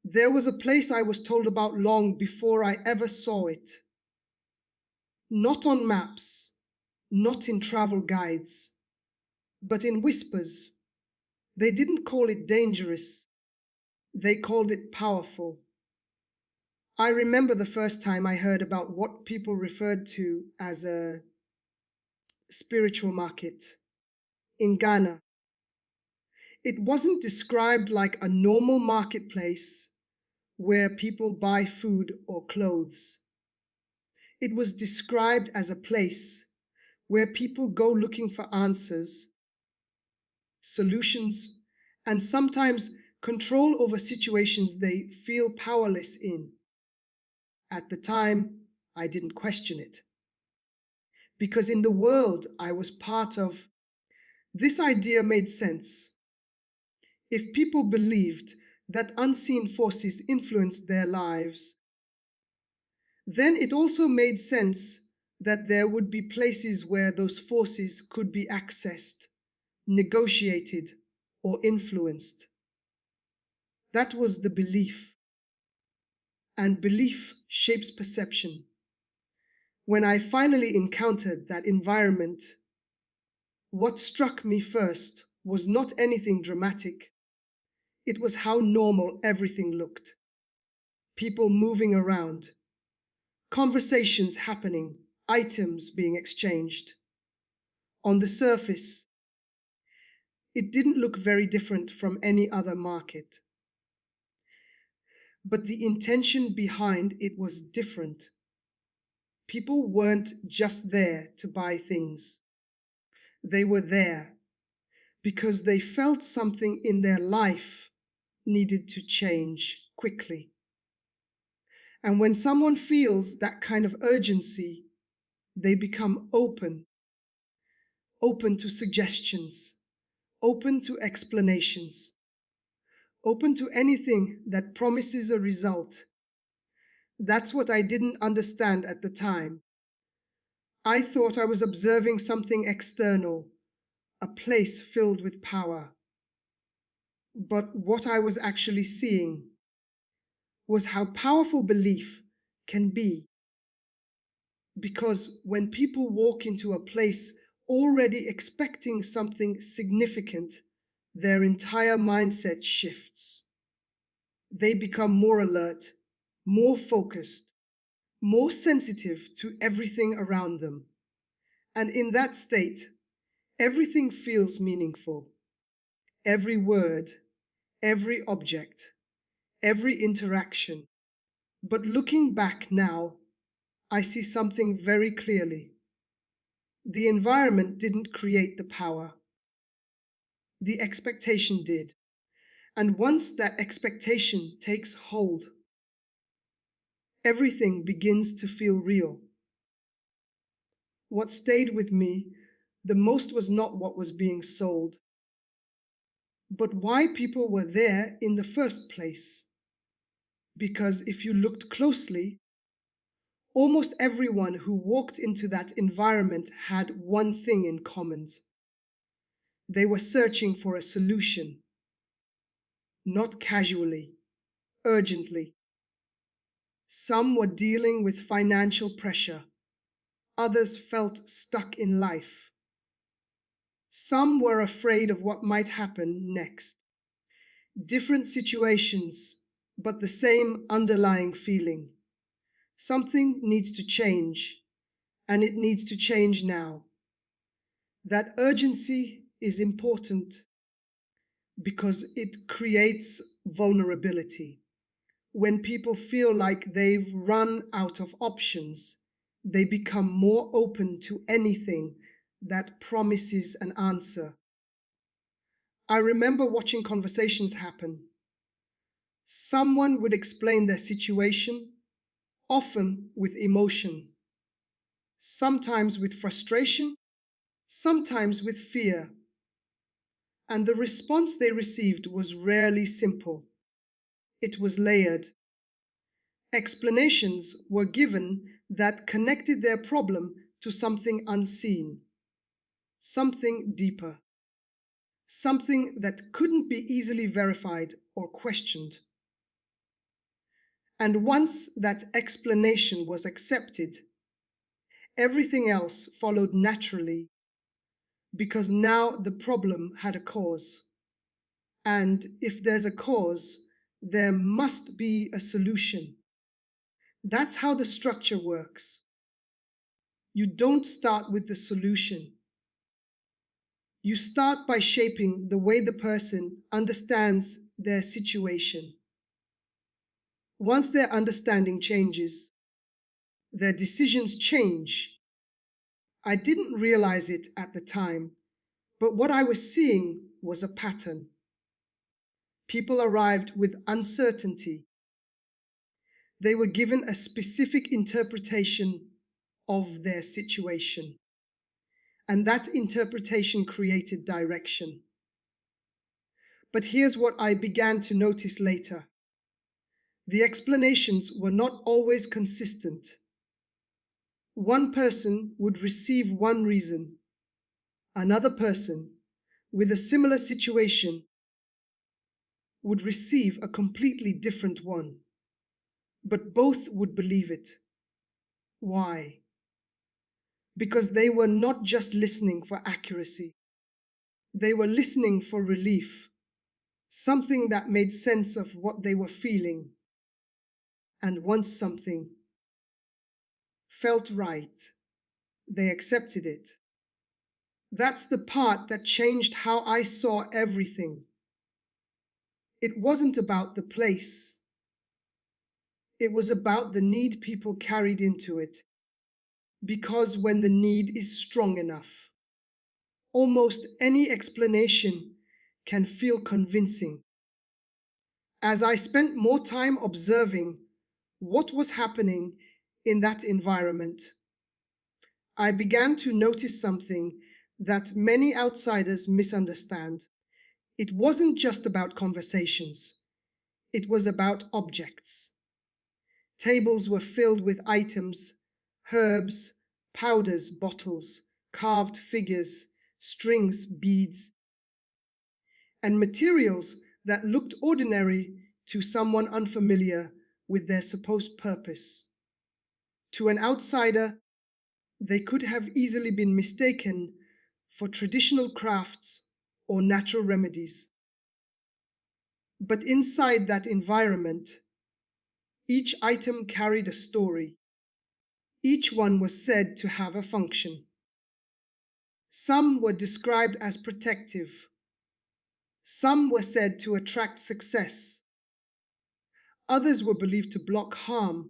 There was a place I was told about long before I ever saw it. Not on maps, not in travel guides, but in whispers. They didn't call it dangerous, they called it powerful. I remember the first time I heard about what people referred to as a spiritual market in Ghana. It wasn't described like a normal marketplace where people buy food or clothes. It was described as a place where people go looking for answers, solutions, and sometimes control over situations they feel powerless in. At the time, I didn't question it. Because in the world I was part of, this idea made sense. If people believed that unseen forces influenced their lives, then it also made sense that there would be places where those forces could be accessed, negotiated, or influenced. That was the belief. And belief shapes perception. When I finally encountered that environment, what struck me first was not anything dramatic. It was how normal everything looked. People moving around, conversations happening, items being exchanged. On the surface, it didn't look very different from any other market. But the intention behind it was different. People weren't just there to buy things. They were there because they felt something in their life needed to change quickly. And when someone feels that kind of urgency, they become open to suggestions, open to explanations, open to anything that promises a result. That's what I didn't understand at the time. I thought I was observing something external, a place filled with power. But what I was actually seeing was how powerful belief can be. Because when people walk into a place already expecting something significant, their entire mindset shifts. They become more alert, more focused, more sensitive to everything around them. And in that state, everything feels meaningful. Every word, every object, every interaction. But looking back now, I see something very clearly. The environment didn't create the power. The expectation did. And once that expectation takes hold, everything begins to feel real. What stayed with me the most was not what was being sold, but why people were there in the first place. Because if you looked closely, almost everyone who walked into that environment had one thing in common. They were searching for a solution, not casually, urgently. Some were dealing with financial pressure. Others felt stuck in life. Some were afraid of what might happen next. Different situations, but the same underlying feeling. Something needs to change, and it needs to change now. That urgency is important because it creates vulnerability. When people feel like they've run out of options, they become more open to anything that promises an answer. I remember watching conversations happen. Someone would explain their situation, often with emotion, sometimes with frustration, sometimes with fear. And the response they received was rarely simple. It was layered. Explanations were given that connected their problem to something unseen, something deeper, something that couldn't be easily verified or questioned. And once that explanation was accepted, everything else followed naturally, because now the problem had a cause. And if there's a cause, there must be a solution. That's how the structure works. You don't start with the solution. You start by shaping the way the person understands their situation. Once their understanding changes, their decisions change. I didn't realize it at the time, but what I was seeing was a pattern. People arrived with uncertainty. They were given a specific interpretation of their situation, and that interpretation created direction. But here's what I began to notice later. The explanations were not always consistent. One person would receive one reason. Another person, with a similar situation, would receive a completely different one. But both would believe it. Why? Because they were not just listening for accuracy. They were listening for relief, something that made sense of what they were feeling. And once something felt right, they accepted it. That's the part that changed how I saw everything. It wasn't about the place. It was about the need people carried into it. Because when the need is strong enough, almost any explanation can feel convincing. As I spent more time observing what was happening in that environment, I began to notice something that many outsiders misunderstand. It wasn't just about conversations. It was about objects. Tables were filled with items, herbs, powders, bottles, carved figures, strings, beads, and materials that looked ordinary to someone unfamiliar with their supposed purpose. To an outsider, they could have easily been mistaken for traditional crafts or natural remedies. But inside that environment, each item carried a story. Each one was said to have a function. Some were described as protective. Some were said to attract success. Others were believed to block harm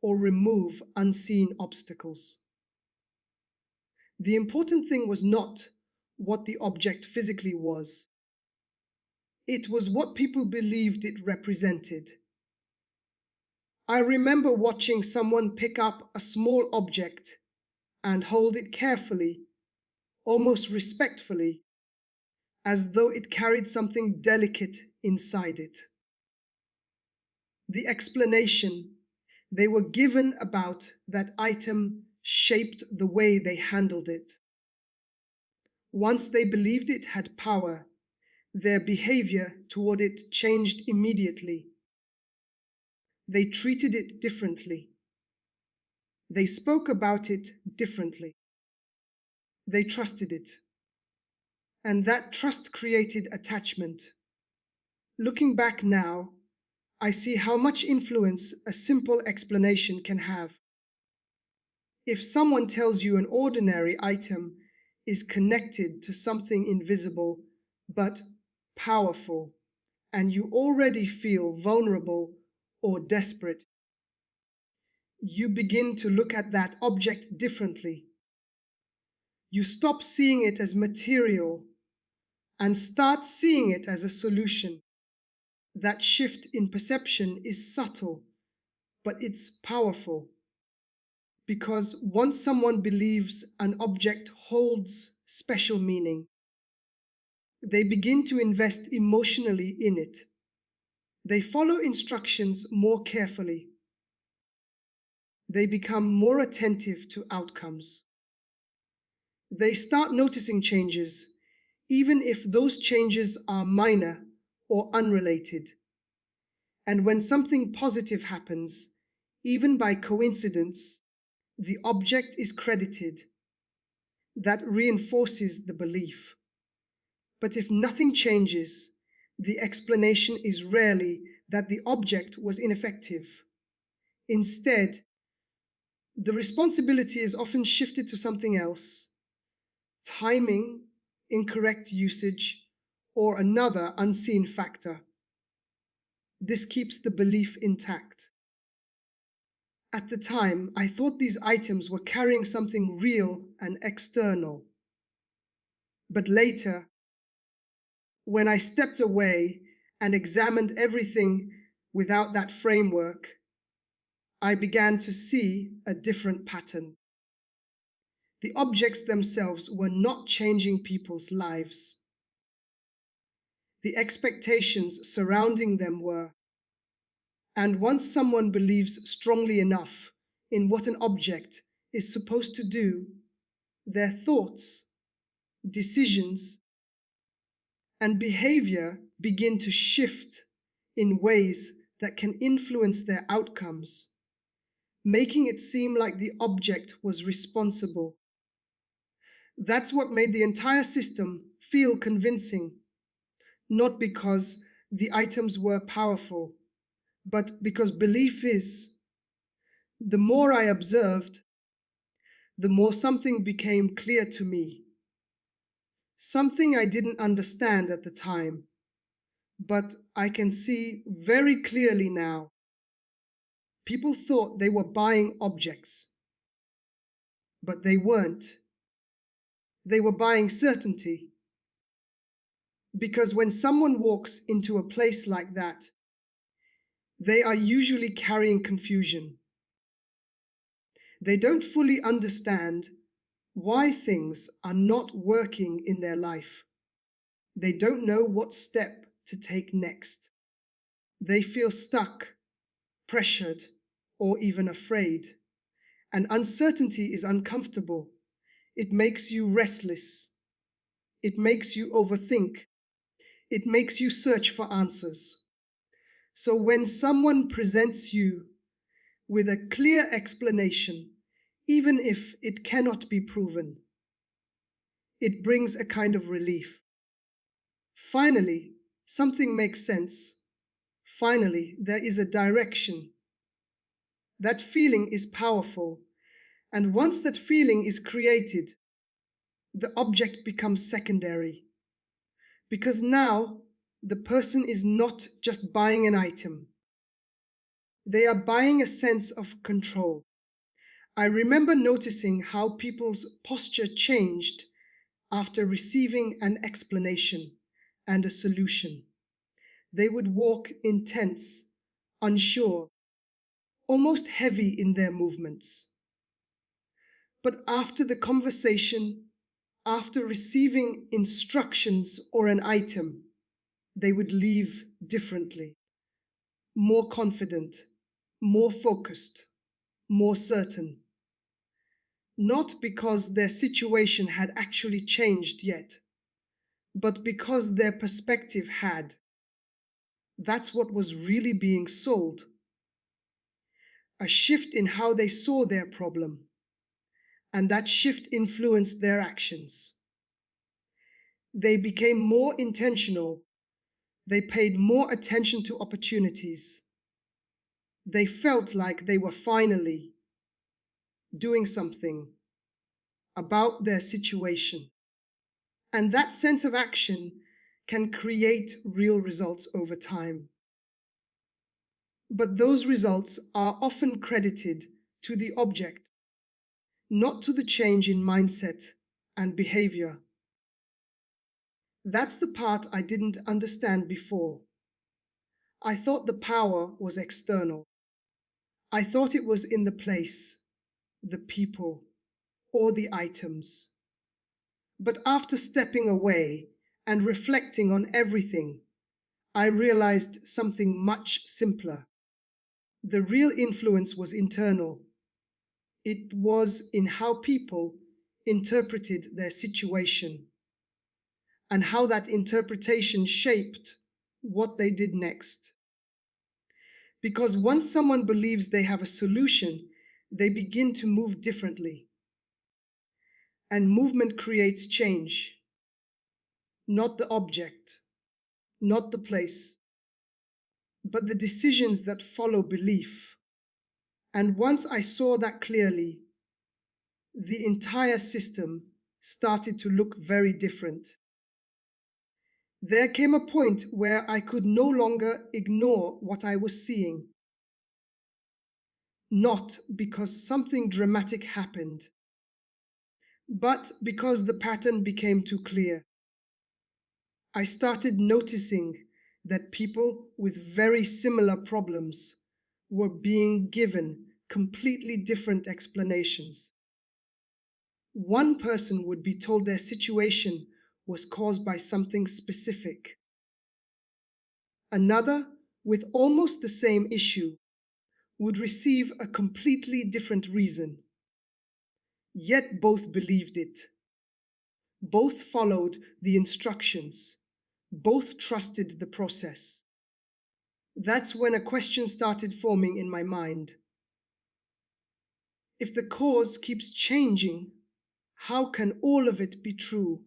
or remove unseen obstacles. The important thing was not what the object physically was. It was what people believed it represented. I remember watching someone pick up a small object and hold it carefully, almost respectfully, as though it carried something delicate inside it. The explanation they were given about that item shaped the way they handled it. Once they believed it had power, their behavior toward it changed immediately. They treated it differently. They spoke about it differently. They trusted it. And that trust created attachment. Looking back now, I see how much influence a simple explanation can have. If someone tells you an ordinary item is connected to something invisible but powerful, and you already feel vulnerable or desperate, you begin to look at that object differently. You stop seeing it as material and start seeing it as a solution. That shift in perception is subtle, but it's powerful. Because once someone believes an object holds special meaning, they begin to invest emotionally in it. They follow instructions more carefully. They become more attentive to outcomes. They start noticing changes, even if those changes are minor or unrelated. And when something positive happens, even by coincidence, the object is credited. That reinforces the belief. But if nothing changes, the explanation is rarely that the object was ineffective. Instead, the responsibility is often shifted to something else: timing, incorrect usage, or another unseen factor. This keeps the belief intact. At the time, I thought these items were carrying something real and external. But later, when I stepped away and examined everything without that framework, I began to see a different pattern. The objects themselves were not changing people's lives. The expectations surrounding them were. And once someone believes strongly enough in what an object is supposed to do, their thoughts, decisions, and behavior begin to shift in ways that can influence their outcomes, making it seem like the object was responsible. That's what made the entire system feel convincing, not because the items were powerful, but because belief is. The more I observed, the more something became clear to me. Something I didn't understand at the time, but I can see very clearly now. People thought they were buying objects, but they weren't. They were buying certainty. Because when someone walks into a place like that, they are usually carrying confusion. They don't fully understand why things are not working in their life. They don't know what step to take next. They feel stuck, pressured, or even afraid. And uncertainty is uncomfortable. It makes you restless. It makes you overthink. It makes you search for answers. So when someone presents you with a clear explanation, even if it cannot be proven, it brings a kind of relief. Finally, something makes sense. Finally, there is a direction. That feeling is powerful, and once that feeling is created, the object becomes secondary. Because now, the person is not just buying an item. They are buying a sense of control. I remember noticing how people's posture changed after receiving an explanation and a solution. They would walk intense, unsure, almost heavy in their movements. But after the conversation, after receiving instructions or an item, they would leave differently, more confident, more focused, more certain. Not because their situation had actually changed yet, but because their perspective had. That's what was really being sold. A shift in how they saw their problem, and that shift influenced their actions. They became more intentional. They paid more attention to opportunities. They felt like they were finally doing something about their situation. And that sense of action can create real results over time. But those results are often credited to the object, not to the change in mindset and behavior. That's the part I didn't understand before. I thought the power was external. I thought it was in the place, the people, or the items. But after stepping away and reflecting on everything, I realized something much simpler. The real influence was internal. It was in how people interpreted their situation and how that interpretation shaped what they did next. Because once someone believes they have a solution, they begin to move differently. And movement creates change, not the object, not the place, but the decisions that follow belief. And once I saw that clearly, the entire system started to look very different. There came a point where I could no longer ignore what I was seeing. Not because something dramatic happened, but because the pattern became too clear. I started noticing that people with very similar problems were being given completely different explanations. One person would be told their situation was caused by something specific. Another, with almost the same issue, would receive a completely different reason. Yet both believed it. Both followed the instructions. Both trusted the process. That's when a question started forming in my mind. If the cause keeps changing, how can all of it be true?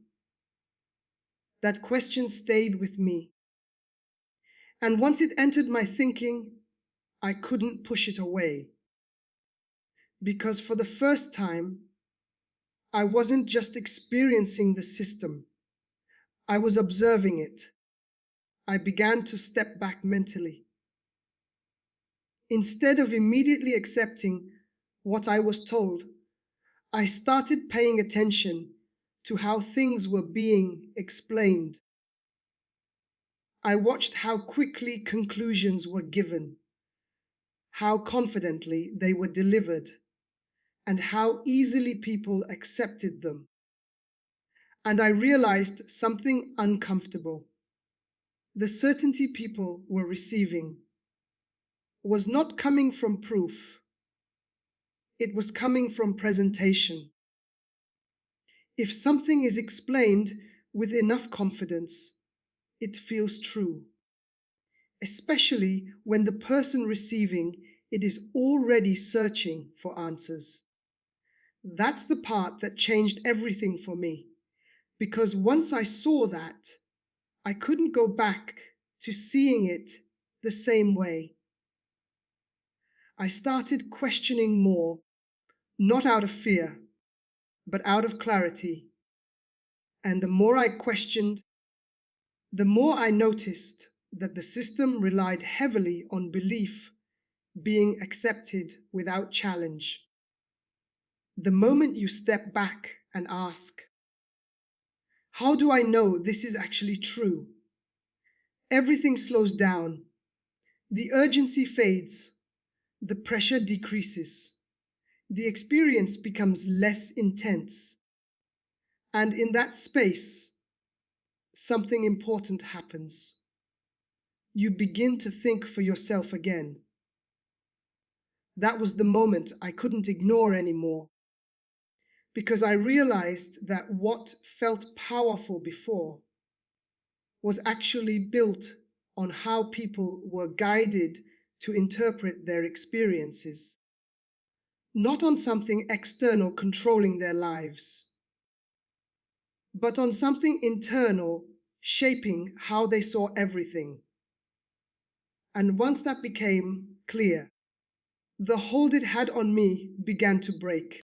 That question stayed with me. And once it entered my thinking, I couldn't push it away. Because for the first time, I wasn't just experiencing the system, I was observing it. I began to step back mentally. Instead of immediately accepting what I was told, I started paying attention to how things were being explained. I watched how quickly conclusions were given, how confidently they were delivered, and how easily people accepted them. And I realized something uncomfortable. The certainty people were receiving was not coming from proof, it was coming from presentation. If something is explained with enough confidence, it feels true, especially when the person receiving it is already searching for answers. That's the part that changed everything for me, because once I saw that, I couldn't go back to seeing it the same way. I started questioning more, not out of fear, but out of clarity. And the more I questioned, the more I noticed that the system relied heavily on belief being accepted without challenge. The moment you step back and ask, how do I know this is actually true? Everything slows down. The urgency fades. The pressure decreases. The experience becomes less intense. And in that space, something important happens. You begin to think for yourself again. That was the moment I couldn't ignore anymore, because I realized that what felt powerful before was actually built on how people were guided to interpret their experiences, not on something external controlling their lives, but on something internal shaping how they saw everything. And once that became clear, the hold it had on me began to break.